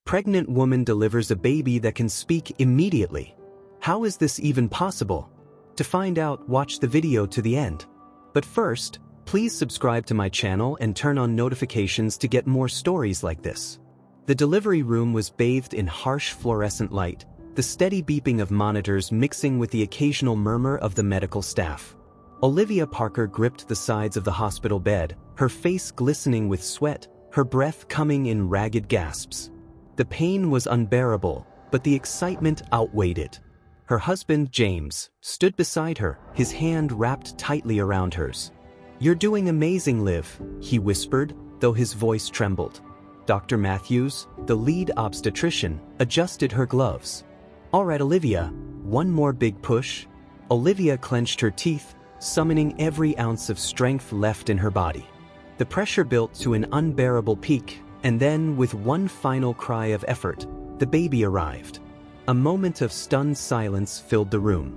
Pregnant woman delivers a baby that can speak immediately. How is this even possible? To find out, watch the video to the end. But first, please subscribe to my channel and turn on notifications to get more stories like this. The delivery room was bathed in harsh fluorescent light, the steady beeping of monitors mixing with the occasional murmur of the medical staff. Olivia Parker gripped the sides of the hospital bed, her face glistening with sweat, her breath coming in ragged gasps. The pain was unbearable, but the excitement outweighed it. Her husband, James, stood beside her, his hand wrapped tightly around hers. "You're doing amazing, Liv," he whispered, though his voice trembled. Dr. Matthews, the lead obstetrician, adjusted her gloves. "All right, Olivia, one more big push." Olivia clenched her teeth, summoning every ounce of strength left in her body. The pressure built to an unbearable peak, and then, with one final cry of effort, the baby arrived. A moment of stunned silence filled the room.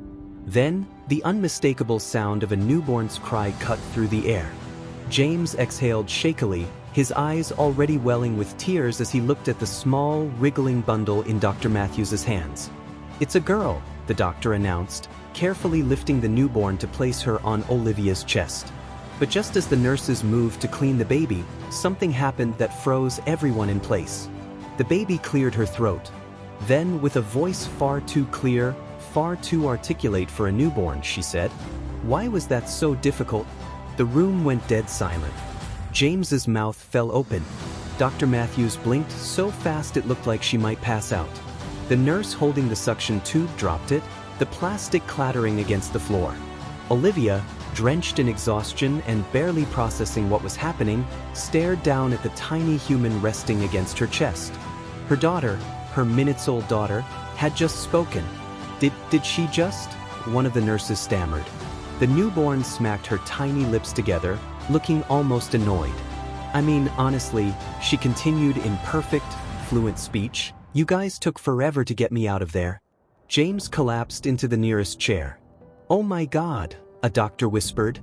Then, the unmistakable sound of a newborn's cry cut through the air. James exhaled shakily, his eyes already welling with tears as he looked at the small, wriggling bundle in Dr. Matthews's hands. "It's a girl," the doctor announced, carefully lifting the newborn to place her on Olivia's chest. But just as the nurses moved to clean the baby, something happened that froze everyone in place. The baby cleared her throat. Then, with a voice far too clear, far too articulate for a newborn, she said, "Why was that so difficult?" The room went dead silent. James's mouth fell open. Dr. Matthews blinked so fast it looked like she might pass out. The nurse holding the suction tube dropped it, the plastic clattering against the floor. Olivia, drenched in exhaustion and barely processing what was happening, stared down at the tiny human resting against her chest. Her daughter, her minutes-old daughter, had just spoken. Did she just? One of the nurses stammered. The newborn smacked her tiny lips together, looking almost annoyed. "I mean, honestly," she continued in perfect, fluent speech, "you guys took forever to get me out of there." James collapsed into the nearest chair. "Oh my God," a doctor whispered.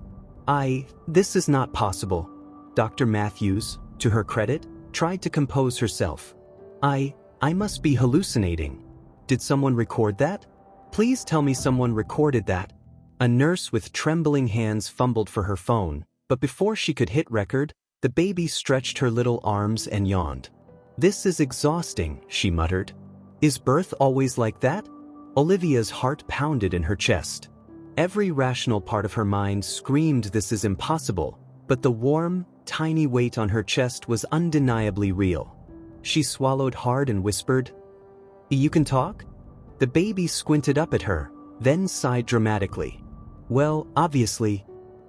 This is not possible." Dr. Matthews, to her credit, tried to compose herself. I must be hallucinating. Did someone record that? Please tell me someone recorded that." A nurse with trembling hands fumbled for her phone, but before she could hit record, the baby stretched her little arms and yawned. "This is exhausting," she muttered. "Is birth always like that?" Olivia's heart pounded in her chest. Every rational part of her mind screamed this is impossible, but the warm, tiny weight on her chest was undeniably real. She swallowed hard and whispered, "You can talk?" The baby squinted up at her, then sighed dramatically. "Well, obviously."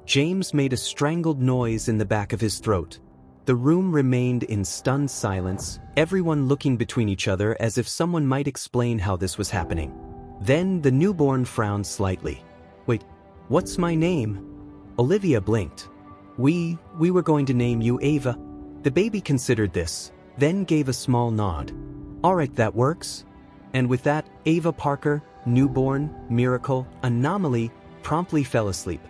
James made a strangled noise in the back of his throat. The room remained in stunned silence, everyone looking between each other as if someone might explain how this was happening. Then the newborn frowned slightly. "Wait, what's my name?" Olivia blinked. We were going to name you Ava." The baby considered this, then gave a small nod. "All right, that works." And with that, Ava Parker, newborn, miracle, anomaly, promptly fell asleep.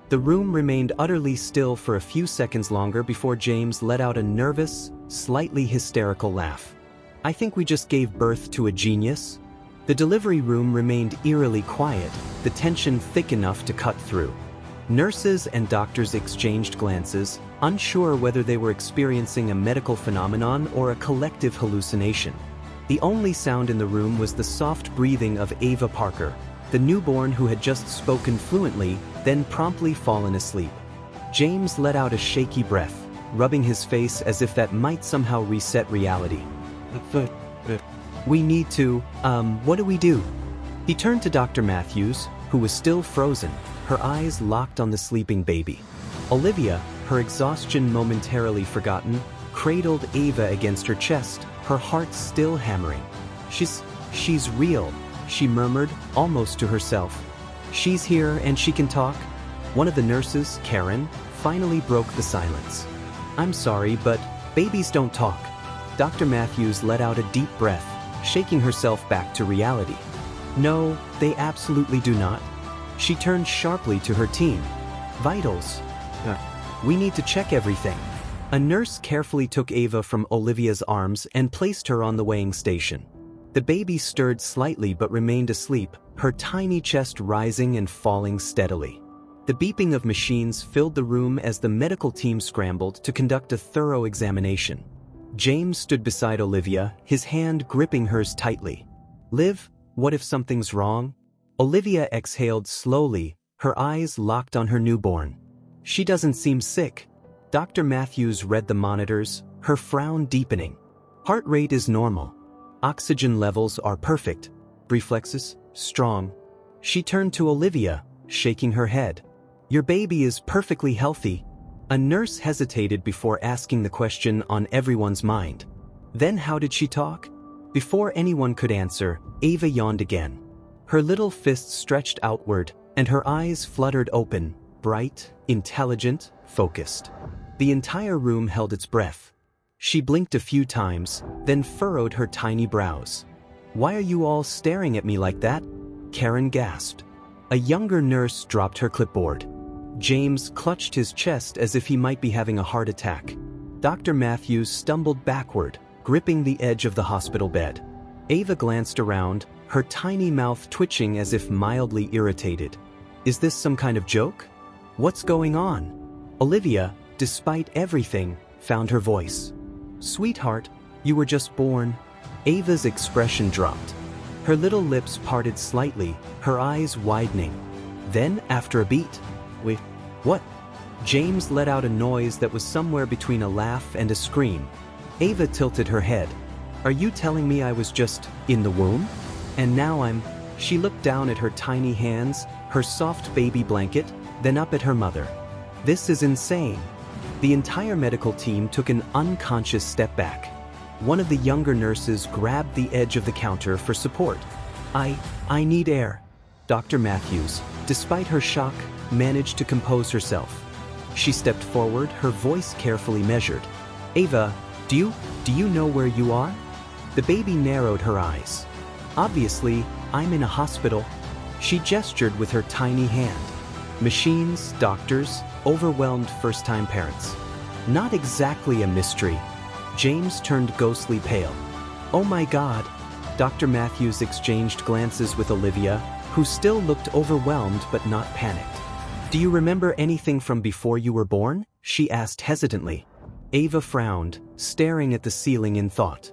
The room remained utterly still for a few seconds longer before James let out a nervous, slightly hysterical laugh. "I think we just gave birth to a genius." The delivery room remained eerily quiet, the tension thick enough to cut through. Nurses and doctors exchanged glances, unsure whether they were experiencing a medical phenomenon or a collective hallucination. The only sound in the room was the soft breathing of Ava Parker, the newborn who had just spoken fluently, then promptly fallen asleep. James let out a shaky breath, rubbing his face as if that might somehow reset reality. "We need to, what do we do?" He turned to Dr. Matthews, who was still frozen, her eyes locked on the sleeping baby. Olivia, her exhaustion momentarily forgotten, cradled Ava against her chest, her heart still hammering. She's real," she murmured, almost to herself. "She's here and she can talk?" One of the nurses, Karen, finally broke the silence. "I'm sorry, but babies don't talk." Dr. Matthews let out a deep breath, shaking herself back to reality. "No, they absolutely do not." She turned sharply to her team. "Vitals. We need to check everything." A nurse carefully took Ava from Olivia's arms and placed her on the weighing station. The baby stirred slightly but remained asleep, her tiny chest rising and falling steadily. The beeping of machines filled the room as the medical team scrambled to conduct a thorough examination. James stood beside Olivia, his hand gripping hers tightly. "Liv, what if something's wrong?" Olivia exhaled slowly, her eyes locked on her newborn. "She doesn't seem sick." Dr. Matthews read the monitors, her frown deepening. "Heart rate is normal. Oxygen levels are perfect. Reflexes, strong." She turned to Olivia, shaking her head. "Your baby is perfectly healthy." A nurse hesitated before asking the question on everyone's mind. "Then how did she talk?" Before anyone could answer, Ava yawned again. Her little fists stretched outward, and her eyes fluttered open, bright, intelligent, focused. The entire room held its breath. She blinked a few times, then furrowed her tiny brows. "Why are you all staring at me like that?" Karen gasped. A younger nurse dropped her clipboard. James clutched his chest as if he might be having a heart attack. Dr. Matthews stumbled backward, gripping the edge of the hospital bed. Ava glanced around, her tiny mouth twitching as if mildly irritated. "Is this some kind of joke? What's going on?" Olivia, despite everything, found her voice. "Sweetheart, you were just born." Ava's expression dropped. Her little lips parted slightly, her eyes widening. Then, after a beat, "Wait, what?" James let out a noise that was somewhere between a laugh and a scream. Ava tilted her head. "Are you telling me I was just in the womb? And now I'm..." She looked down at her tiny hands, her soft baby blanket, then up at her mother. "This is insane." The entire medical team took an unconscious step back. One of the younger nurses grabbed the edge of the counter for support. I need air." Dr. Matthews, despite her shock, managed to compose herself. She stepped forward, her voice carefully measured. "Ava, do you know where you are?" The baby narrowed her eyes. "Obviously, I'm in a hospital." She gestured with her tiny hand. Machines, doctors, overwhelmed first-time parents. Not exactly a mystery. James turned ghostly pale. "Oh my God." Dr. Matthews exchanged glances with Olivia, who still looked overwhelmed but not panicked. "Do you remember anything from before you were born?" she asked hesitantly. Ava frowned, staring at the ceiling in thought.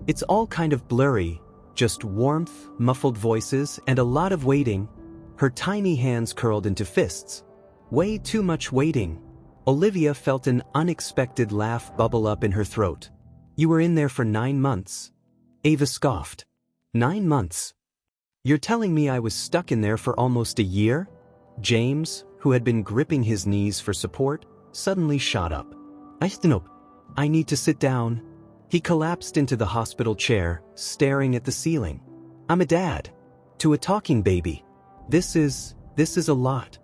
It's all kind of blurry, just warmth, muffled voices, and a lot of waiting." Her tiny hands curled into fists. "Way too much waiting." Olivia felt an unexpected laugh bubble up in her throat. "You were in there for 9 months." Ava scoffed. 9 months? You're telling me I was stuck in there for almost a year?" James, who had been gripping his knees for support, suddenly shot up. I need to sit down." He collapsed into the hospital chair, staring at the ceiling. "I'm a dad. To a talking baby. This is a lot."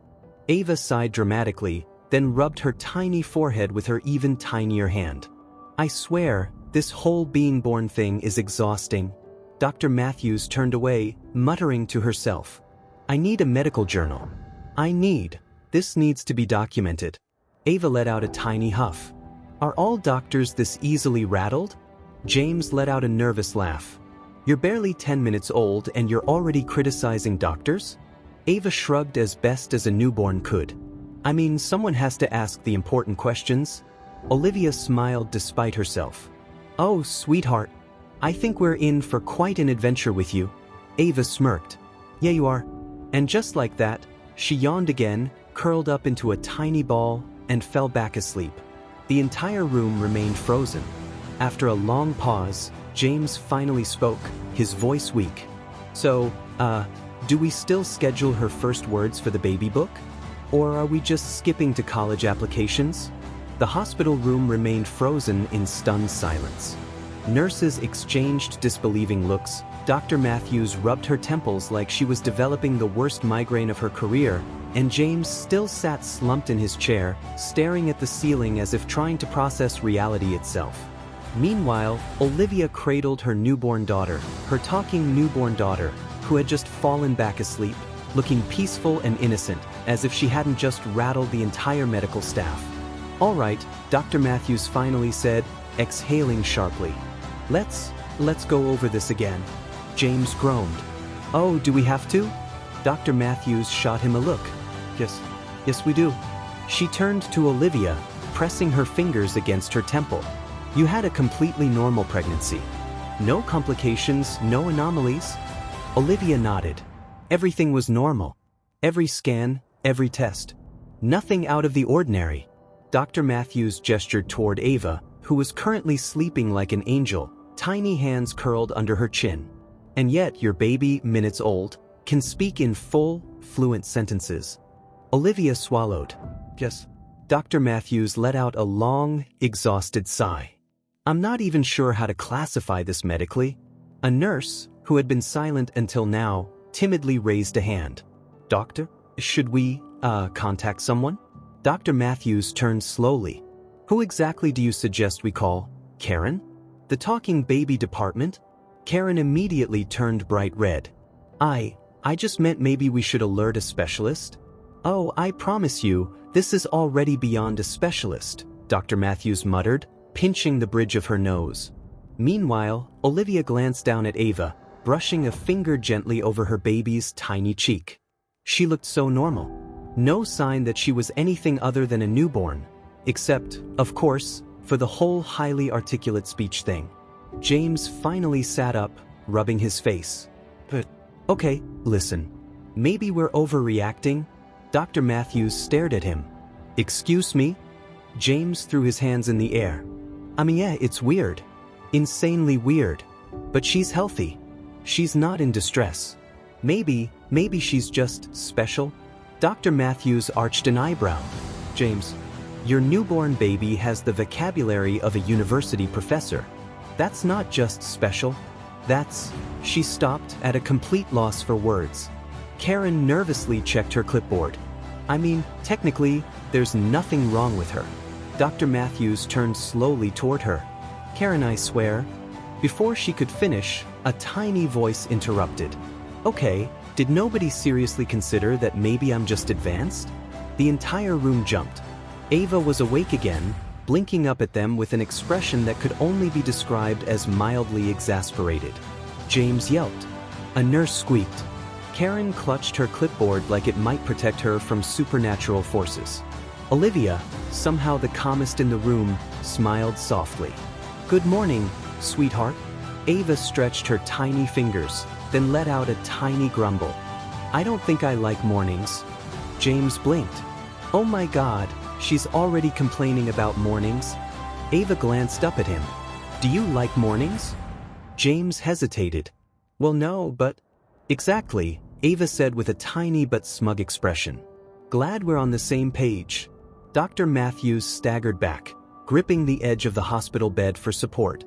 Ava sighed dramatically, then rubbed her tiny forehead with her even tinier hand. "I swear, this whole being born thing is exhausting." Dr. Matthews turned away, muttering to herself. "I need a medical journal. This needs to be documented." Ava let out a tiny huff. "Are all doctors this easily rattled?" James let out a nervous laugh. "You're barely 10 minutes old and you're already criticizing doctors?" Ava shrugged as best as a newborn could. "I mean, someone has to ask the important questions." Olivia smiled despite herself. "Oh, sweetheart. I think we're in for quite an adventure with you." Ava smirked. "Yeah, you are." And just like that, she yawned again, curled up into a tiny ball, and fell back asleep. The entire room remained frozen. After a long pause, James finally spoke, his voice weak. "So, do we still schedule her first words for the baby book? Or are we just skipping to college applications?" The hospital room remained frozen in stunned silence. Nurses exchanged disbelieving looks. Dr. Matthews rubbed her temples like she was developing the worst migraine of her career, and James still sat slumped in his chair, staring at the ceiling as if trying to process reality itself. Meanwhile, Olivia cradled her newborn daughter, her talking newborn daughter, who had just fallen back asleep, looking peaceful and innocent, as if she hadn't just rattled the entire medical staff. All right, Dr. Matthews finally said, exhaling sharply. Let's go over this again. James groaned. Oh, do we have to? Dr. Matthews shot him a look. Yes we do. She turned to Olivia, pressing her fingers against her temple. You had a completely normal pregnancy. No complications, no anomalies? Olivia nodded. Everything was normal. Every scan, every test. Nothing out of the ordinary. Dr. Matthews gestured toward Ava, who was currently sleeping like an angel, tiny hands curled under her chin. And yet your baby, minutes old, can speak in full, fluent sentences. Olivia swallowed. Yes. Dr. Matthews let out a long, exhausted sigh. I'm not even sure how to classify this medically. A nurse, who had been silent until now, timidly raised a hand. Doctor, should we, contact someone? Dr. Matthews turned slowly. Who exactly do you suggest we call? Karen? The talking baby department? Karen immediately turned bright red. I just meant maybe we should alert a specialist. Oh, I promise you, this is already beyond a specialist, Dr. Matthews muttered, pinching the bridge of her nose. Meanwhile, Olivia glanced down at Ava, brushing a finger gently over her baby's tiny cheek. She looked so normal. No sign that she was anything other than a newborn, except, of course, for the whole highly articulate speech thing. James finally sat up, rubbing his face. But, okay, listen. Maybe we're overreacting? Dr. Matthews stared at him. Excuse me? James threw his hands in the air. I mean, yeah, it's weird. Insanely weird. But she's healthy. She's not in distress. Maybe she's just special? Dr. Matthews arched an eyebrow. James, your newborn baby has the vocabulary of a university professor. That's not just special. She stopped at a complete loss for words. Karen nervously checked her clipboard. I mean, technically, there's nothing wrong with her. Dr. Matthews turned slowly toward her. Karen, I swear. Before she could finish, a tiny voice interrupted. Okay, did nobody seriously consider that maybe I'm just advanced? The entire room jumped. Ava was awake again, blinking up at them with an expression that could only be described as mildly exasperated. James yelped. A nurse squeaked. Karen clutched her clipboard like it might protect her from supernatural forces. Olivia, somehow the calmest in the room, smiled softly. Good morning, sweetheart. Ava stretched her tiny fingers, then let out a tiny grumble. I don't think I like mornings. James blinked. Oh my God, she's already complaining about mornings. Ava glanced up at him. Do you like mornings? James hesitated. Well, no, but... Exactly, Ava said with a tiny but smug expression. Glad we're on the same page. Dr. Matthews staggered back, gripping the edge of the hospital bed for support.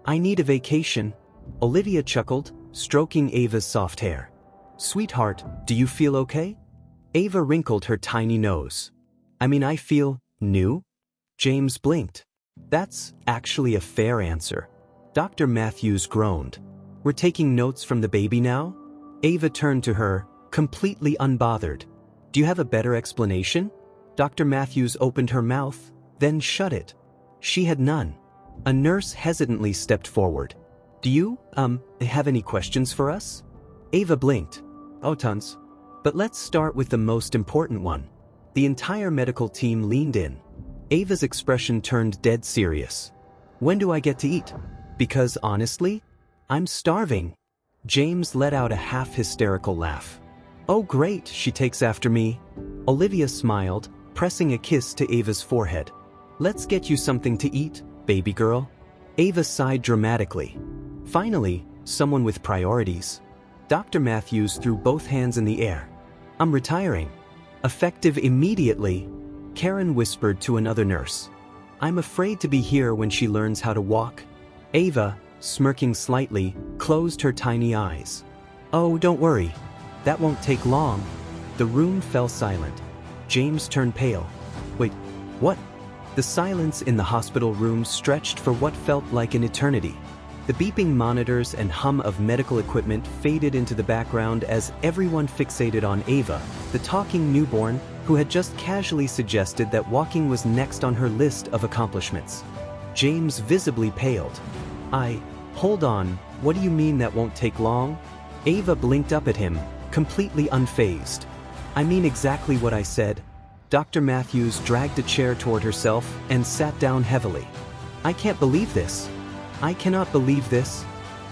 I need a vacation. Olivia chuckled, stroking Ava's soft hair. Sweetheart, do you feel okay? Ava wrinkled her tiny nose. I mean, I feel new? James blinked. That's actually a fair answer. Dr. Matthews groaned. We're taking notes from the baby now? Ava turned to her, completely unbothered. Do you have a better explanation? Dr. Matthews opened her mouth, then shut it. She had none. A nurse hesitantly stepped forward. Do you, have any questions for us? Ava blinked. Oh, tons. But let's start with the most important one. The entire medical team leaned in. Ava's expression turned dead serious. When do I get to eat? Because honestly, I'm starving. James let out a half-hysterical laugh. Oh great, she takes after me. Olivia smiled, pressing a kiss to Ava's forehead. Let's get you something to eat, baby girl. Ava sighed dramatically. Finally, someone with priorities. Dr. Matthews threw both hands in the air. I'm retiring. Effective immediately, Karen whispered to another nurse. I'm afraid to be here when she learns how to walk. Ava, smirking slightly, closed her tiny eyes. Oh, don't worry. That won't take long. The room fell silent. James turned pale. Wait, what? The silence in the hospital room stretched for what felt like an eternity. The beeping monitors and hum of medical equipment faded into the background as everyone fixated on Ava, the talking newborn, who had just casually suggested that walking was next on her list of accomplishments. James visibly paled. Hold on, what do you mean that won't take long? Ava blinked up at him, completely unfazed. I mean exactly what I said. Dr. Matthews dragged a chair toward herself and sat down heavily. I can't believe this. I cannot believe this.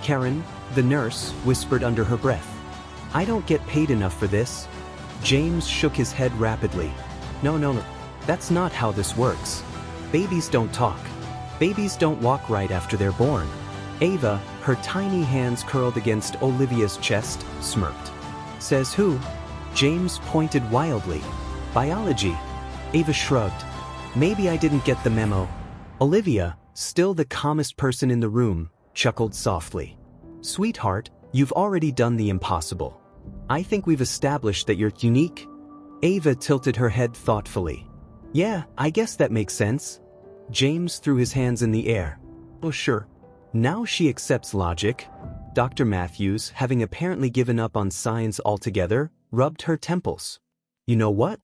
Karen, the nurse, whispered under her breath. I don't get paid enough for this. James shook his head rapidly. No, that's not how this works. Babies don't talk. Babies don't walk right after they're born. Ava, her tiny hands curled against Olivia's chest, smirked. Says who? James pointed wildly. Biology. Ava shrugged. Maybe I didn't get the memo. Olivia, still the calmest person in the room, chuckled softly. Sweetheart, you've already done the impossible. I think we've established that you're unique. Ava tilted her head thoughtfully. Yeah, I guess that makes sense. James threw his hands in the air. Oh sure. Now she accepts logic. Dr. Matthews, having apparently given up on science altogether, rubbed her temples. You know what?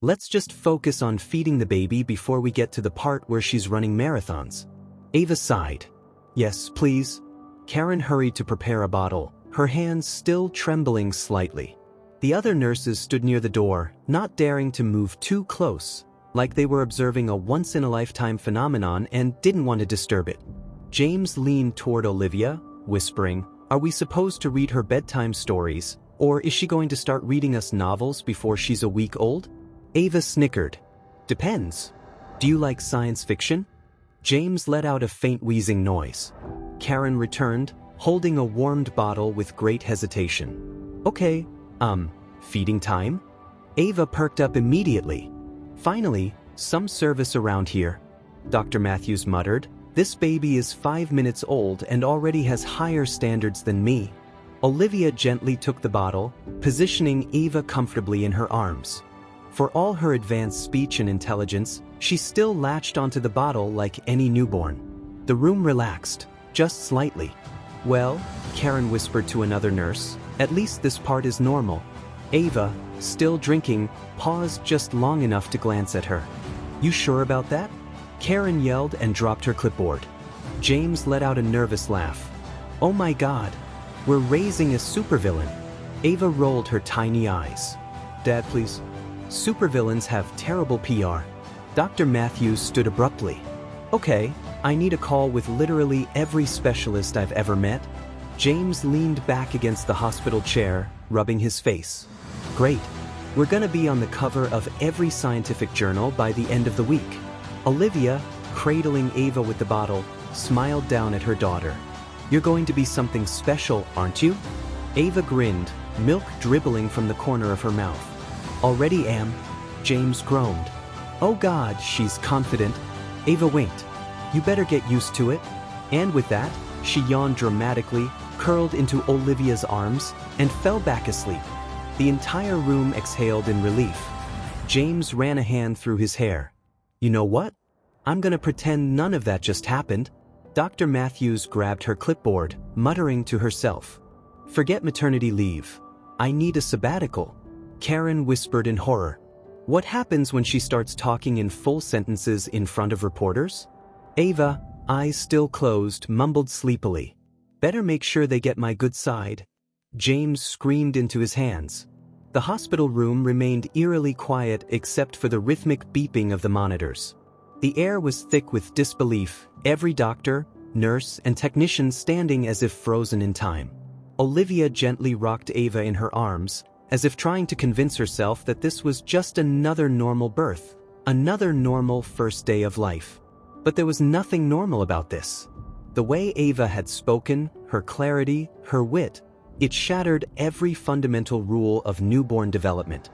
Let's just focus on feeding the baby before we get to the part where she's running marathons. Ava sighed. Yes, please. Karen hurried to prepare a bottle, her hands still trembling slightly. The other nurses stood near the door, not daring to move too close, like they were observing a once-in-a-lifetime phenomenon and didn't want to disturb it. James leaned toward Olivia, whispering, Are we supposed to read her bedtime stories, or is she going to start reading us novels before she's a week old? Ava snickered. Depends. Do you like science fiction? James let out a faint wheezing noise. Karen returned, holding a warmed bottle with great hesitation. Okay, feeding time? Ava perked up immediately. Finally, some service around here. Dr. Matthews muttered. This baby is 5 minutes old and already has higher standards than me. Olivia gently took the bottle, positioning Ava comfortably in her arms. For all her advanced speech and intelligence, she still latched onto the bottle like any newborn. The room relaxed, just slightly. Well, Karen whispered to another nurse, at least this part is normal. Ava, still drinking, paused just long enough to glance at her. You sure about that? Karen yelled and dropped her clipboard. James let out a nervous laugh. Oh my God, we're raising a supervillain. Ava rolled her tiny eyes. Dad, please. Supervillains have terrible PR. Dr. Matthews stood abruptly. Okay, I need a call with literally every specialist I've ever met. James leaned back against the hospital chair, rubbing his face. Great. We're gonna be on the cover of every scientific journal by the end of the week. Olivia, cradling Ava with the bottle, smiled down at her daughter. You're going to be something special, aren't you? Ava grinned, milk dribbling from the corner of her mouth. Already am. James groaned. Oh God, she's confident. Ava winked. You better get used to it. And with that, she yawned dramatically, curled into Olivia's arms, and fell back asleep. The entire room exhaled in relief. James ran a hand through his hair. You know what? I'm gonna pretend none of that just happened. Dr. Matthews grabbed her clipboard, muttering to herself. Forget maternity leave. I need a sabbatical. Karen whispered in horror. What happens when she starts talking in full sentences in front of reporters? Ava, eyes still closed, mumbled sleepily. Better make sure they get my good side. James screamed into his hands. The hospital room remained eerily quiet except for the rhythmic beeping of the monitors. The air was thick with disbelief, every doctor, nurse, and technician standing as if frozen in time. Olivia gently rocked Ava in her arms, as if trying to convince herself that this was just another normal birth, another normal first day of life. But there was nothing normal about this. The way Ava had spoken, her clarity, her wit, it shattered every fundamental rule of newborn development.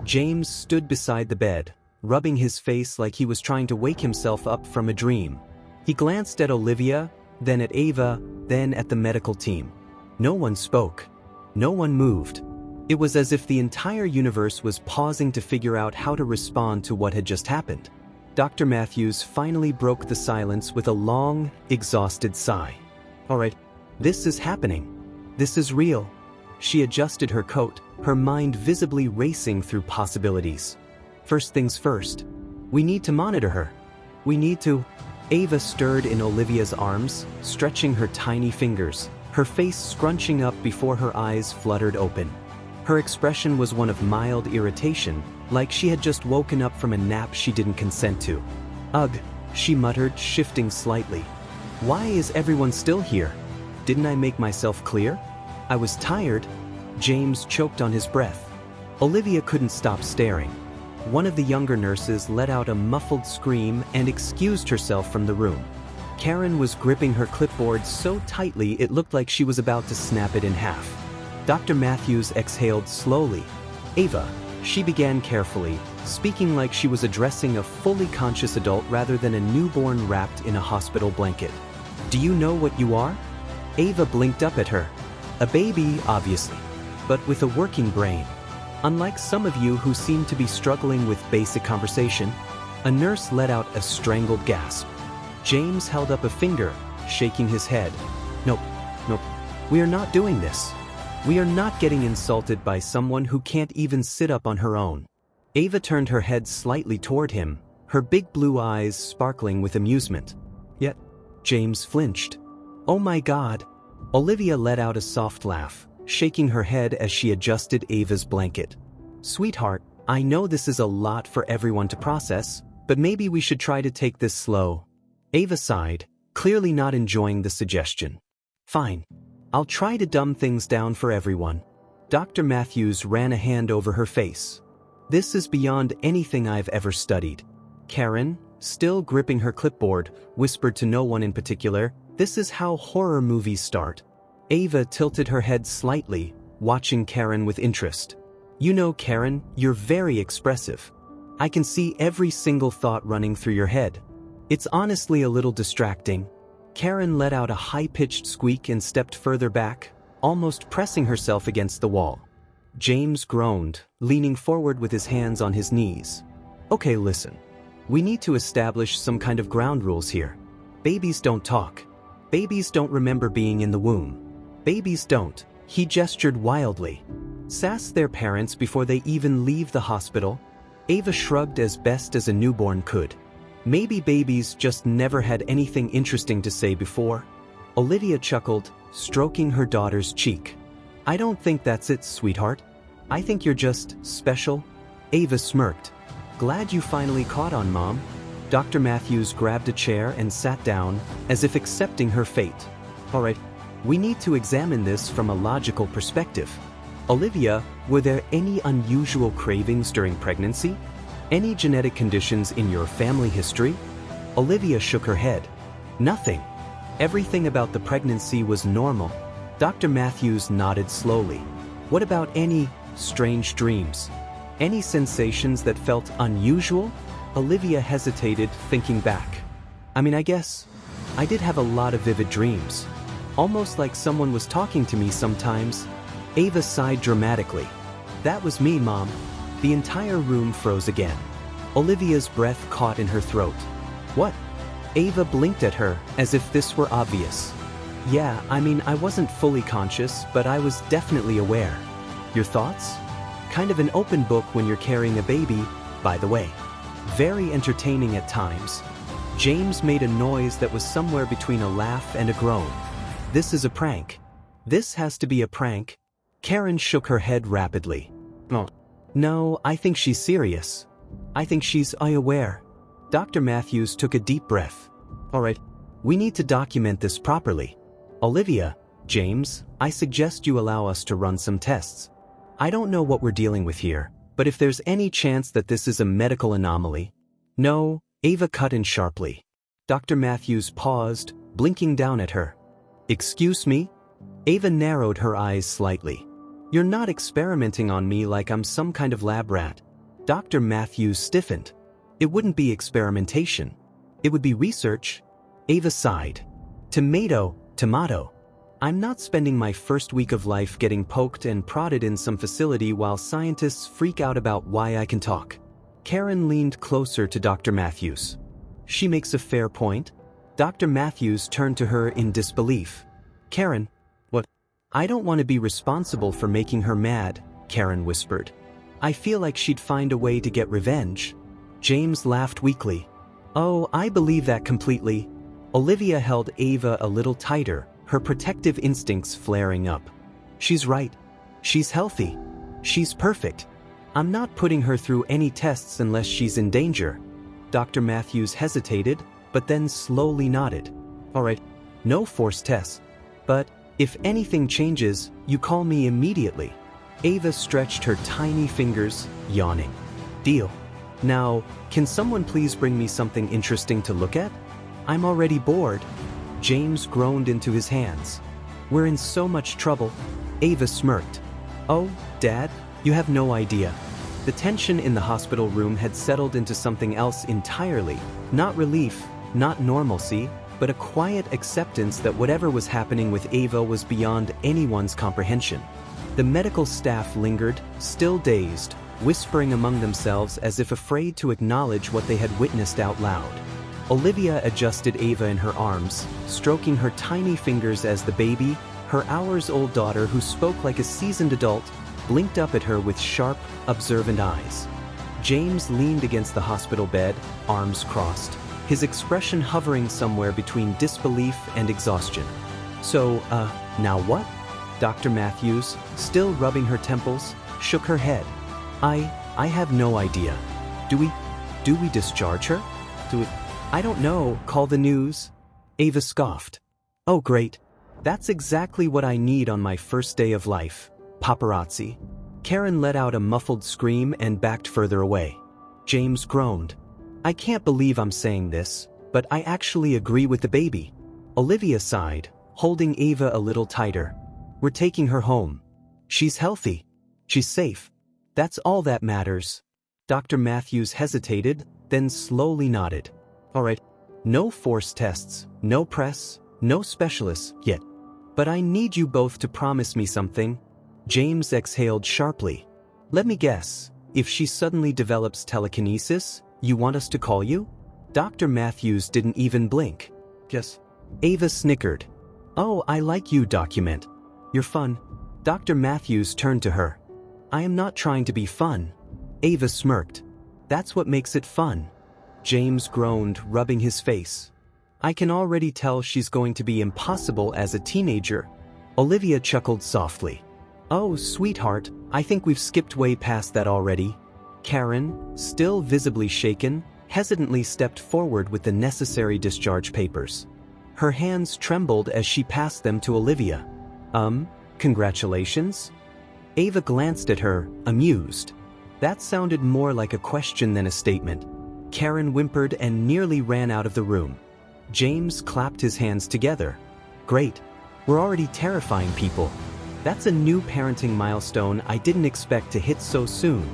James stood beside the bed, rubbing his face like he was trying to wake himself up from a dream. He glanced at Olivia, then at Ava, then at the medical team. No one spoke. No one moved. It was as if the entire universe was pausing to figure out how to respond to what had just happened. Dr. Matthews finally broke the silence with a long, exhausted sigh. All right, this is happening. This is real. She adjusted her coat, her mind visibly racing through possibilities. First things first. We need to monitor her. We need to... Ava stirred in Olivia's arms, stretching her tiny fingers, her face scrunching up before her eyes fluttered open. Her expression was one of mild irritation, like she had just woken up from a nap she didn't consent to. Ugh, she muttered, shifting slightly. Why is everyone still here? Didn't I make myself clear? I was tired. James choked on his breath. Olivia couldn't stop staring. One of the younger nurses let out a muffled scream and excused herself from the room. Karen was gripping her clipboard so tightly it looked like she was about to snap it in half. Dr. Matthews exhaled slowly. Ava, she began carefully, speaking like she was addressing a fully conscious adult rather than a newborn wrapped in a hospital blanket. Do you know what you are? Ava blinked up at her. A baby, obviously, but with a working brain. Unlike some of you who seem to be struggling with basic conversation, a nurse let out a strangled gasp. James held up a finger, shaking his head. Nope, nope, we are not doing this. We are not getting insulted by someone who can't even sit up on her own. Ava turned her head slightly toward him, her big blue eyes sparkling with amusement. Yet, James flinched. Oh my God. Olivia let out a soft laugh, shaking her head as she adjusted Ava's blanket. Sweetheart, I know this is a lot for everyone to process, but maybe we should try to take this slow. Ava sighed, clearly not enjoying the suggestion. Fine. I'll try to dumb things down for everyone. Dr. Matthews ran a hand over her face. This is beyond anything I've ever studied. Karen, still gripping her clipboard, whispered to no one in particular, this is how horror movies start. Ava tilted her head slightly, watching Karen with interest. You know, Karen, you're very expressive. I can see every single thought running through your head. It's honestly a little distracting. Karen let out a high-pitched squeak and stepped further back, almost pressing herself against the wall. James groaned, leaning forward with his hands on his knees. Okay, listen. We need to establish some kind of ground rules here. Babies don't talk. Babies don't remember being in the womb. Babies don't, he gestured wildly, sass their parents before they even leave the hospital. Ava shrugged as best as a newborn could. Maybe babies just never had anything interesting to say before. Olivia chuckled, stroking her daughter's cheek. I don't think that's it, sweetheart. I think you're just special. Ava smirked. Glad you finally caught on, Mom. Dr. Matthews grabbed a chair and sat down, as if accepting her fate. All right, we need to examine this from a logical perspective. Olivia, were there any unusual cravings during pregnancy? Any genetic conditions in your family history? Olivia shook her head. Nothing. Everything about the pregnancy was normal. Dr. Matthews nodded slowly. What about any strange dreams? Any sensations that felt unusual? Olivia hesitated, thinking back. I guess I did have a lot of vivid dreams. Almost like someone was talking to me sometimes. Ava sighed dramatically. That was me, Mom. The entire room froze again. Olivia's breath caught in her throat. What? Ava blinked at her, as if this were obvious. Yeah, I wasn't fully conscious, but I was definitely aware. Your thoughts? Kind of an open book when you're carrying a baby, by the way. Very entertaining at times. James made a noise that was somewhere between a laugh and a groan. This is a prank. This has to be a prank. Karen shook her head rapidly. Oh. No, I think she's serious. I think she's unaware. Dr. Matthews took a deep breath. All right, we need to document this properly. Olivia, James, I suggest you allow us to run some tests. I don't know what we're dealing with here, but if there's any chance that this is a medical anomaly... No, Ava cut in sharply. Dr. Matthews paused, blinking down at her. Excuse me? Ava narrowed her eyes slightly. You're not experimenting on me like I'm some kind of lab rat. Dr. Matthews stiffened. It wouldn't be experimentation. It would be research. Ava sighed. Tomato, tomato. I'm not spending my first week of life getting poked and prodded in some facility while scientists freak out about why I can talk. Karen leaned closer to Dr. Matthews. She makes a fair point. Dr. Matthews turned to her in disbelief. Karen, what? I don't want to be responsible for making her mad, Karen whispered. I feel like she'd find a way to get revenge. James laughed weakly. Oh, I believe that completely. Olivia held Ava a little tighter, her protective instincts flaring up. She's right. She's healthy. She's perfect. I'm not putting her through any tests unless she's in danger. Dr. Matthews hesitated, but then slowly nodded. All right, no forced tests. But if anything changes, you call me immediately. Ava stretched her tiny fingers, yawning. Deal. Now, can someone please bring me something interesting to look at? I'm already bored. James groaned into his hands. We're in so much trouble. Ava smirked. Oh, Dad, you have no idea. The tension in the hospital room had settled into something else entirely. Not relief, not normalcy, but a quiet acceptance that whatever was happening with Ava was beyond anyone's comprehension. The medical staff lingered, still dazed, whispering among themselves as if afraid to acknowledge what they had witnessed out loud. Olivia adjusted Ava in her arms, stroking her tiny fingers as the baby, her hours-old daughter who spoke like a seasoned adult, blinked up at her with sharp, observant eyes. James leaned against the hospital bed, arms crossed, his expression hovering somewhere between disbelief and exhaustion. So, now what? Dr. Matthews, still rubbing her temples, shook her head. I have no idea. Do we discharge her? I don't know, call the news. Ava scoffed. Oh great. That's exactly what I need on my first day of life. Paparazzi. Karen let out a muffled scream and backed further away. James groaned. I can't believe I'm saying this, but I actually agree with the baby. Olivia sighed, holding Ava a little tighter. We're taking her home. She's healthy. She's safe. That's all that matters. Dr. Matthews hesitated, then slowly nodded. All right, no force tests, no press, no specialists yet. But I need you both to promise me something. James exhaled sharply. Let me guess, if she suddenly develops telekinesis, you want us to call you? Dr. Matthews didn't even blink. Yes. Ava snickered. Oh, I like you, document. You're fun. Dr. Matthews turned to her. I am not trying to be fun. Ava smirked. That's what makes it fun. James groaned, rubbing his face. I can already tell she's going to be impossible as a teenager. Olivia chuckled softly. Oh, sweetheart, I think we've skipped way past that already. Karen, still visibly shaken, hesitantly stepped forward with the necessary discharge papers. Her hands trembled as she passed them to Olivia. Congratulations? Ava glanced at her, amused. That sounded more like a question than a statement. Karen whimpered and nearly ran out of the room. James clapped his hands together. Great. We're already terrifying people. That's a new parenting milestone I didn't expect to hit so soon.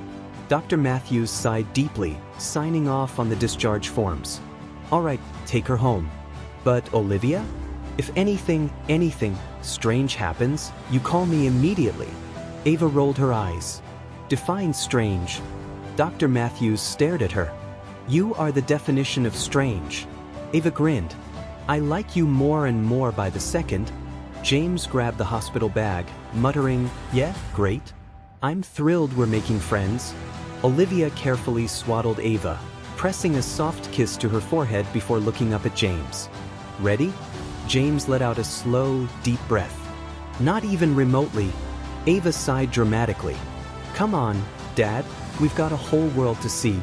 Dr. Matthews sighed deeply, signing off on the discharge forms. All right, take her home. But Olivia? If anything strange happens, you call me immediately. Ava rolled her eyes. Define strange. Dr. Matthews stared at her. You are the definition of strange. Ava grinned. I like you more and more by the second. James grabbed the hospital bag, muttering, yeah, great. I'm thrilled we're making friends. Olivia carefully swaddled Ava, pressing a soft kiss to her forehead before looking up at James. Ready? James let out a slow, deep breath. Not even remotely. Ava sighed dramatically. Come on, Dad, we've got a whole world to see.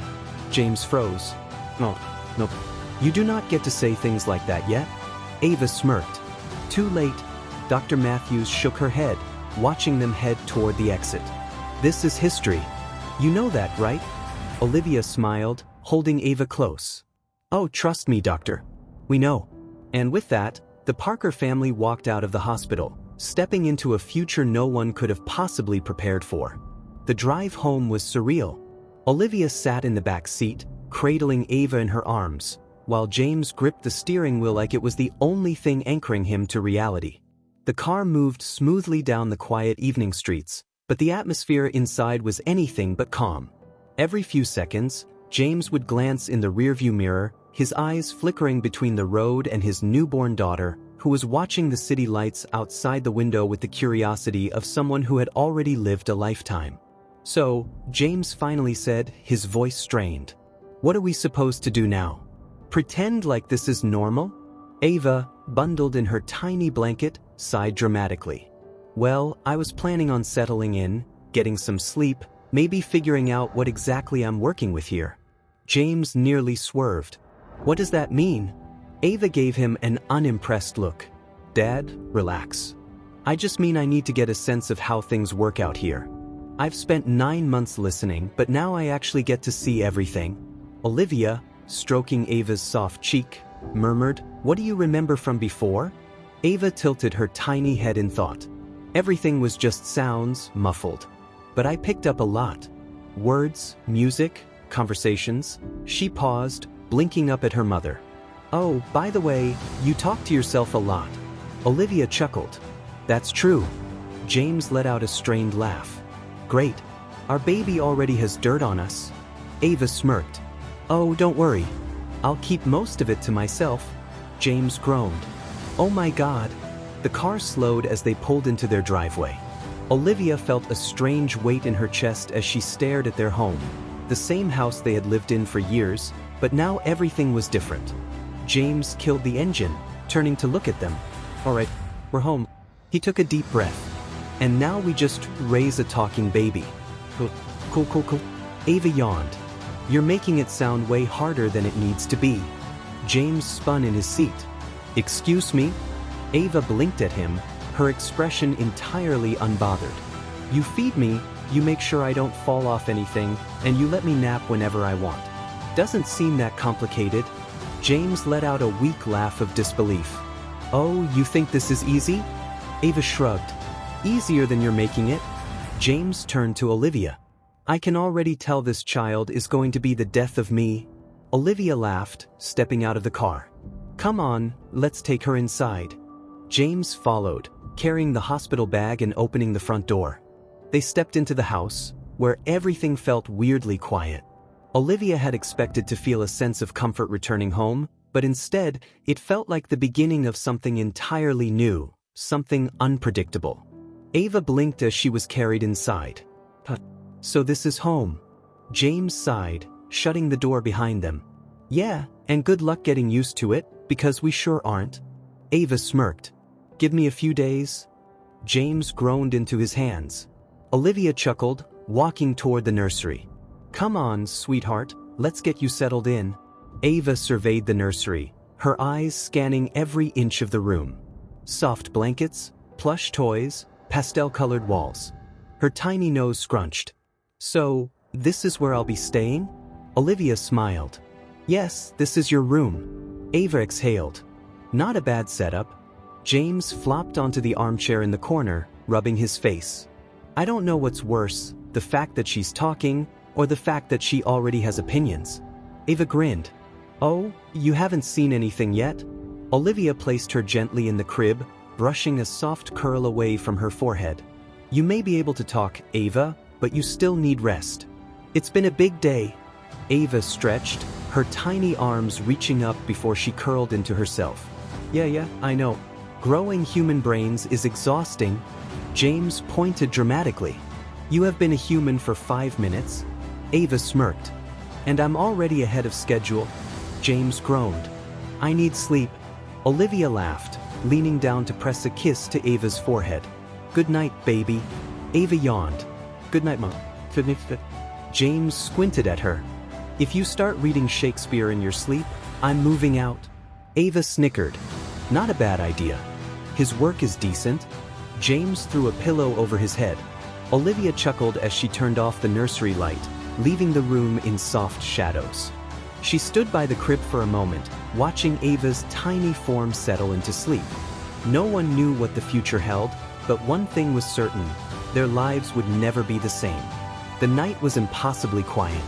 James froze. No. You do not get to say things like that yet. Ava smirked. Too late. Dr. Matthews shook her head, watching them head toward the exit. This is history. You know that, right? Olivia smiled, holding Ava close. Oh, trust me, Doctor. We know. And with that, the Parker family walked out of the hospital, stepping into a future no one could have possibly prepared for. The drive home was surreal. Olivia sat in the back seat, cradling Ava in her arms, while James gripped the steering wheel like it was the only thing anchoring him to reality. The car moved smoothly down the quiet evening streets, but the atmosphere inside was anything but calm. Every few seconds, James would glance in the rearview mirror, his eyes flickering between the road and his newborn daughter, who was watching the city lights outside the window with the curiosity of someone who had already lived a lifetime. So, James finally said, his voice strained. What are we supposed to do now? Pretend like this is normal? Ava, bundled in her tiny blanket, sighed dramatically. Well, I was planning on settling in, getting some sleep, maybe figuring out what exactly I'm working with here. James nearly swerved. What does that mean? Ava gave him an unimpressed look. Dad, relax. I just mean I need to get a sense of how things work out here. I've spent 9 months listening, but now I actually get to see everything. Olivia, stroking Ava's soft cheek, murmured, What do you remember from before? Ava tilted her tiny head in thought. Everything was just sounds, muffled. But I picked up a lot. Words, music, conversations. She paused, blinking up at her mother. Oh, by the way, you talk to yourself a lot. Olivia chuckled. That's true. James let out a strained laugh. Great. Our baby already has dirt on us. Ava smirked. Oh, don't worry. I'll keep most of it to myself. James groaned. Oh my God. The car slowed as they pulled into their driveway. Olivia felt a strange weight in her chest as she stared at their home. The same house they had lived in for years, but now everything was different. James killed the engine, turning to look at them. All right, we're home. He took a deep breath. And now we just raise a talking baby. Cool. Ava yawned. You're making it sound way harder than it needs to be. James spun in his seat. Excuse me? Ava blinked at him, her expression entirely unbothered. You feed me, you make sure I don't fall off anything, and you let me nap whenever I want. Doesn't seem that complicated. James let out a weak laugh of disbelief. Oh, you think this is easy? Ava shrugged. Easier than you're making it? James turned to Olivia. I can already tell this child is going to be the death of me. Olivia laughed, stepping out of the car. Come on, let's take her inside. James followed, carrying the hospital bag and opening the front door. They stepped into the house, where everything felt weirdly quiet. Olivia had expected to feel a sense of comfort returning home, but instead, it felt like the beginning of something entirely new, something unpredictable. Ava blinked as she was carried inside. So this is home. James sighed, shutting the door behind them. Yeah, and good luck getting used to it, because we sure aren't. Ava smirked. Give me a few days. James groaned into his hands. Olivia chuckled, walking toward the nursery. Come on, sweetheart, let's get you settled in. Ava surveyed the nursery, her eyes scanning every inch of the room. Soft blankets, plush toys, pastel-colored walls. Her tiny nose scrunched. So, this is where I'll be staying? Olivia smiled. Yes, this is your room. Ava exhaled. Not a bad setup. James flopped onto the armchair in the corner, rubbing his face. I don't know what's worse, the fact that she's talking, or the fact that she already has opinions. Ava grinned. Oh, you haven't seen anything yet? Olivia placed her gently in the crib, brushing a soft curl away from her forehead. You may be able to talk, Ava, but you still need rest. It's been a big day. Ava stretched, her tiny arms reaching up before she curled into herself. Yeah, I know. Growing human brains is exhausting. James pointed dramatically. You have been a human for 5 minutes. Ava smirked. And I'm already ahead of schedule. James groaned. I need sleep. Olivia laughed, leaning down to press a kiss to Ava's forehead. Good night, baby. Ava yawned. Good night, Mom. James squinted at her. If you start reading Shakespeare in your sleep, I'm moving out. Ava snickered. Not a bad idea. His work is decent. James threw a pillow over his head. Olivia chuckled as she turned off the nursery light, leaving the room in soft shadows. She stood by the crib for a moment, watching Ava's tiny form settle into sleep. No one knew what the future held, but one thing was certain. Their lives would never be the same. The night was impossibly quiet.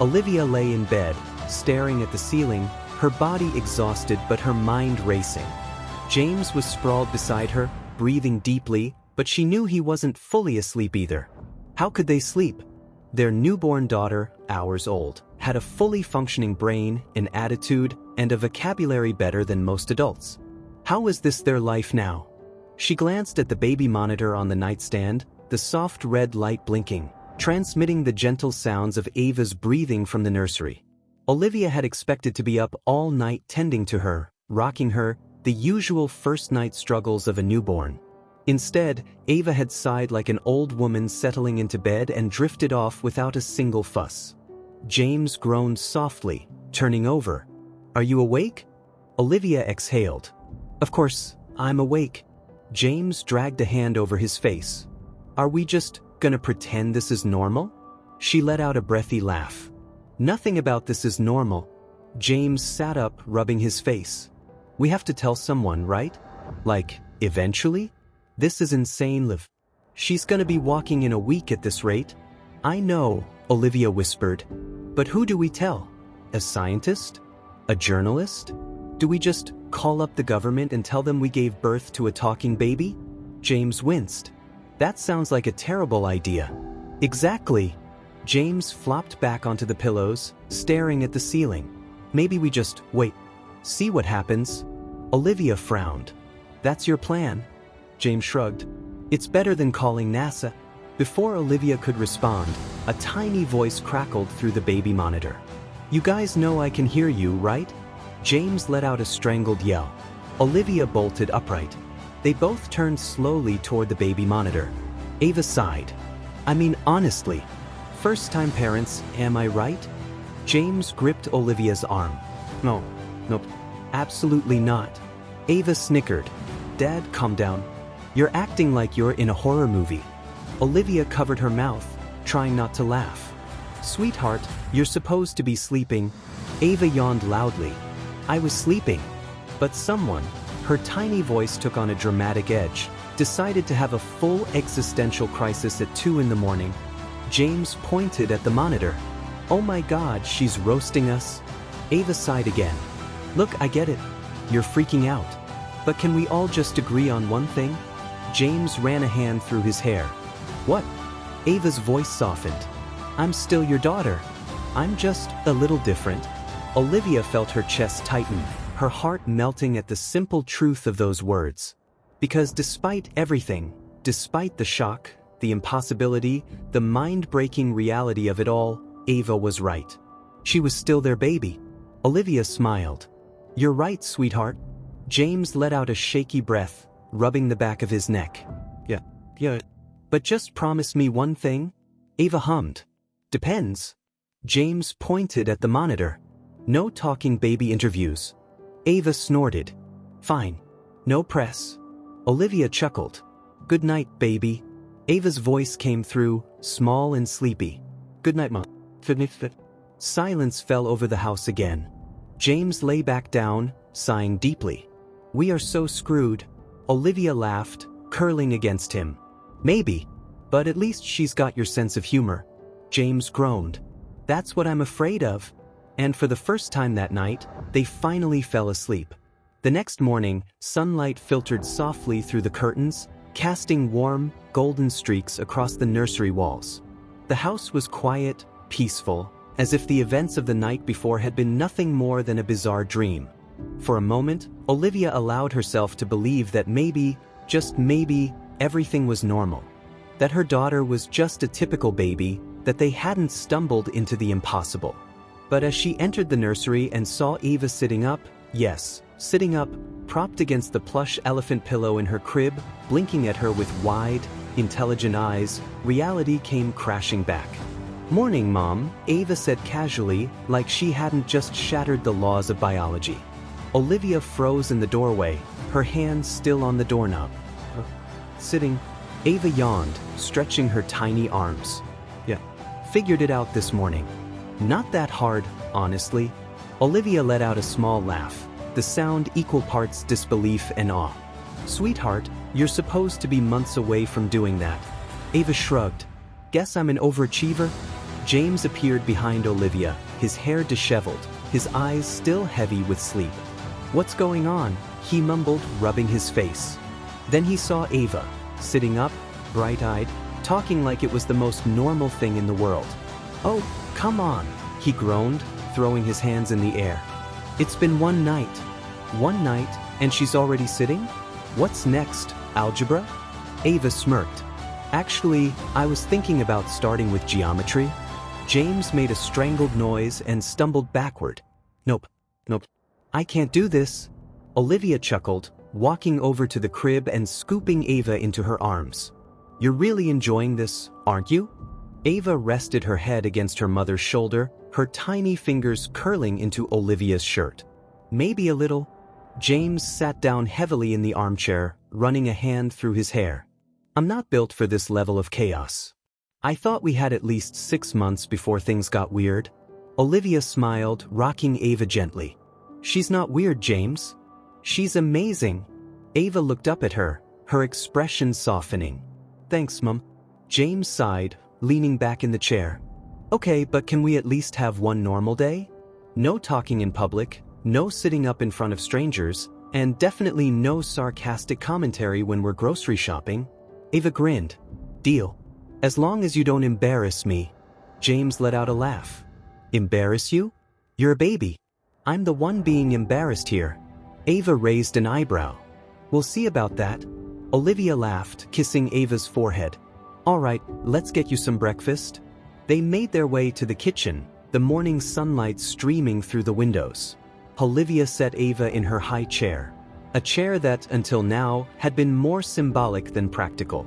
Olivia lay in bed, staring at the ceiling, her body exhausted but her mind racing. James was sprawled beside her, breathing deeply, but she knew he wasn't fully asleep either. How could they sleep? Their newborn daughter, hours old, had a fully functioning brain, an attitude, and a vocabulary better than most adults. How was this their life now? She glanced at the baby monitor on the nightstand, the soft red light blinking. transmitting the gentle sounds of Ava's breathing from the nursery. Olivia had expected to be up all night tending to her, rocking her, the usual first-night struggles of a newborn. Instead, Ava had sighed like an old woman settling into bed and drifted off without a single fuss. James groaned softly, turning over. "Are you awake?" Olivia exhaled. "Of course, I'm awake." James dragged a hand over his face. "Are we just gonna pretend this is normal?" She let out a breathy laugh. "Nothing about this is normal." James sat up, rubbing his face. "We have to tell someone, right? Like, eventually? This is insane, Liv. She's gonna be walking in a week at this rate." "I know," Olivia whispered. "But who do we tell? A scientist? A journalist? Do we just call up the government and tell them we gave birth to a talking baby?" James winced. "That sounds like a terrible idea." "Exactly." James flopped back onto the pillows, staring at the ceiling. "Maybe we just wait. See what happens." Olivia frowned. "That's your plan?" James shrugged. "It's better than calling NASA." Before Olivia could respond, a tiny voice crackled through the baby monitor. "You guys know I can hear you, right?" James let out a strangled yell. Olivia bolted upright. They both turned slowly toward the baby monitor. Ava sighed. "I mean, honestly, first-time parents, am I right?" James gripped Olivia's arm. Nope, absolutely not." Ava snickered. "Dad, calm down. You're acting like you're in a horror movie." Olivia covered her mouth, trying not to laugh. "Sweetheart, you're supposed to be sleeping." Ava yawned loudly. "I was sleeping. But someone," her tiny voice took on a dramatic edge, "decided to have a full existential crisis at 2 in the morning. James pointed at the monitor. "Oh my God, she's roasting us." Ava sighed again. "Look, I get it. You're freaking out. But can we all just agree on one thing?" James ran a hand through his hair. "What?" Ava's voice softened. "I'm still your daughter. I'm just a little different." Olivia felt her chest tighten, her heart melting at the simple truth of those words. Because despite everything, despite the shock, the impossibility, the mind-breaking reality of it all, Ava was right. She was still their baby. Olivia smiled. "You're right, sweetheart." James let out a shaky breath, rubbing the back of his neck. Yeah. But just promise me one thing?" Ava hummed. "Depends." James pointed at the monitor. "No talking baby interviews." Ava snorted. "Fine. No press." Olivia chuckled. "Good night, baby." Ava's voice came through, small and sleepy. "Good night, Mom." Silence fell over the house again. James lay back down, sighing deeply. "We are so screwed." Olivia laughed, curling against him. "Maybe. But at least she's got your sense of humor." James groaned. "That's what I'm afraid of." And for the first time that night, they finally fell asleep. The next morning, sunlight filtered softly through the curtains, casting warm, golden streaks across the nursery walls. The house was quiet, peaceful, as if the events of the night before had been nothing more than a bizarre dream. For a moment, Olivia allowed herself to believe that maybe, just maybe, everything was normal. That her daughter was just a typical baby, that they hadn't stumbled into the impossible. But as she entered the nursery and saw Ava sitting up, yes, sitting up, propped against the plush elephant pillow in her crib, blinking at her with wide, intelligent eyes, reality came crashing back. "Morning, Mom," Ava said casually, like she hadn't just shattered the laws of biology. Olivia froze in the doorway, her hands still on the doorknob. "Sitting." Ava yawned, stretching her tiny arms. "Yeah. Figured it out this morning. Not that hard, honestly." Olivia let out a small laugh, the sound equal parts disbelief and awe. "Sweetheart, you're supposed to be months away from doing that." Ava shrugged. "Guess I'm an overachiever?" James appeared behind Olivia, his hair disheveled, his eyes still heavy with sleep. "What's going on?" he mumbled, rubbing his face. Then he saw Ava, sitting up, bright-eyed, talking like it was the most normal thing in the world. "Oh, come on," he groaned, throwing his hands in the air. "It's been one night." "One night, and she's already sitting? What's next, algebra?" Ava smirked. Actually, I was thinking about starting with geometry. James made a strangled noise and stumbled backward. Nope. I can't do this. Olivia chuckled, walking over to the crib and scooping Ava into her arms. You're really enjoying this, aren't you? Ava rested her head against her mother's shoulder, her tiny fingers curling into Olivia's shirt. Maybe a little. James sat down heavily in the armchair, running a hand through his hair. I'm not built for this level of chaos. I thought we had at least 6 months before things got weird. Olivia smiled, rocking Ava gently. She's not weird, James. She's amazing. Ava looked up at her, her expression softening. Thanks, Mum. James sighed, leaning back in the chair. Okay, but can we at least have one normal day? No talking in public, no sitting up in front of strangers, and definitely no sarcastic commentary when we're grocery shopping. Ava grinned. Deal. As long as you don't embarrass me. James let out a laugh. Embarrass you? You're a baby. I'm the one being embarrassed here. Ava raised an eyebrow. We'll see about that. Olivia laughed, kissing Ava's forehead. All right, let's get you some breakfast. They made their way to the kitchen, the morning sunlight streaming through the windows. Olivia set Ava in her high chair, a chair that, until now, had been more symbolic than practical.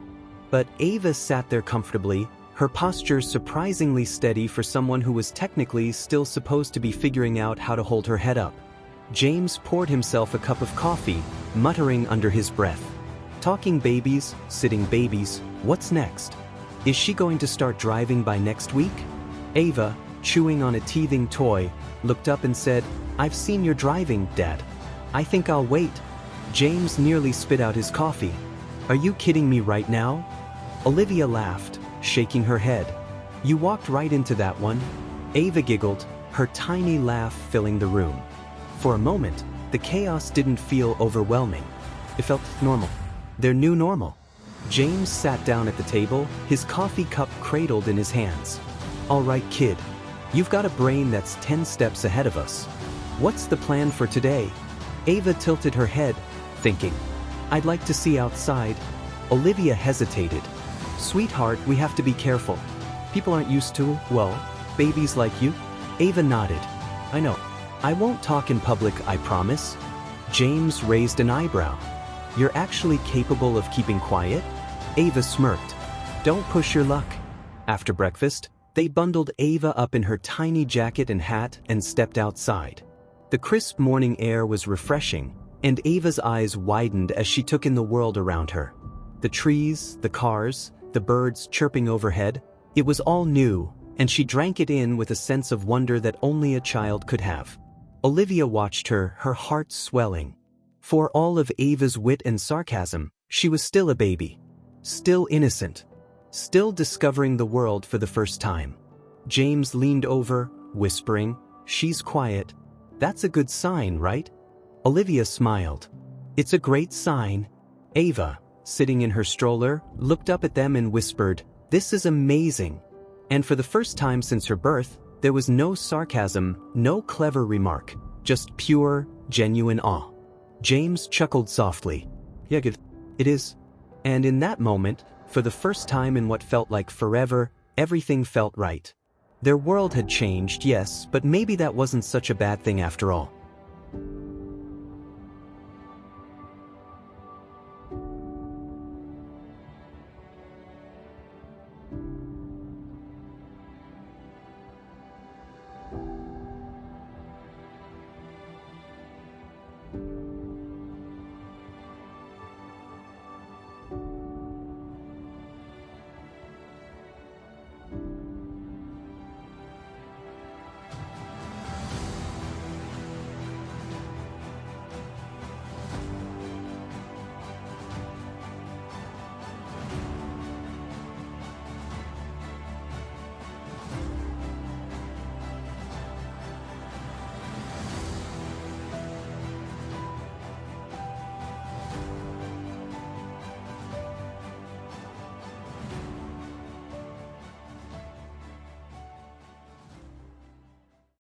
But Ava sat there comfortably, her posture surprisingly steady for someone who was technically still supposed to be figuring out how to hold her head up. James poured himself a cup of coffee, muttering under his breath. Talking babies, sitting babies, what's next? Is she going to start driving by next week? Ava, chewing on a teething toy, looked up and said, I've seen your driving, Dad. I think I'll wait. James nearly spit out his coffee. Are you kidding me right now? Olivia laughed, shaking her head. You walked right into that one. Ava giggled, her tiny laugh filling the room. For a moment, the chaos didn't feel overwhelming. It felt normal. Their new normal. James sat down at the table, his coffee cup cradled in his hands. All right, kid. You've got a brain that's 10 steps ahead of us. What's the plan for today? Ava tilted her head, thinking. I'd like to see outside. Olivia hesitated. Sweetheart, we have to be careful. People aren't used to, well, babies like you. Ava nodded. I know. I won't talk in public, I promise. James raised an eyebrow. You're actually capable of keeping quiet? Ava smirked. Don't push your luck. After breakfast, they bundled Ava up in her tiny jacket and hat and stepped outside. The crisp morning air was refreshing, and Ava's eyes widened as she took in the world around her. The trees, the cars, the birds chirping overhead, it was all new, and she drank it in with a sense of wonder that only a child could have. Olivia watched her, her heart swelling. For all of Ava's wit and sarcasm, she was still a baby. Still innocent. Still discovering the world for the first time. James leaned over, whispering, She's quiet. That's a good sign, right? Olivia smiled. It's a great sign. Ava, sitting in her stroller, looked up at them and whispered, This is amazing. And for the first time since her birth, there was no sarcasm, no clever remark, just pure, genuine awe. James chuckled softly. Yeah, it is. And in that moment, for the first time in what felt like forever, everything felt right. Their world had changed, yes, but maybe that wasn't such a bad thing after all.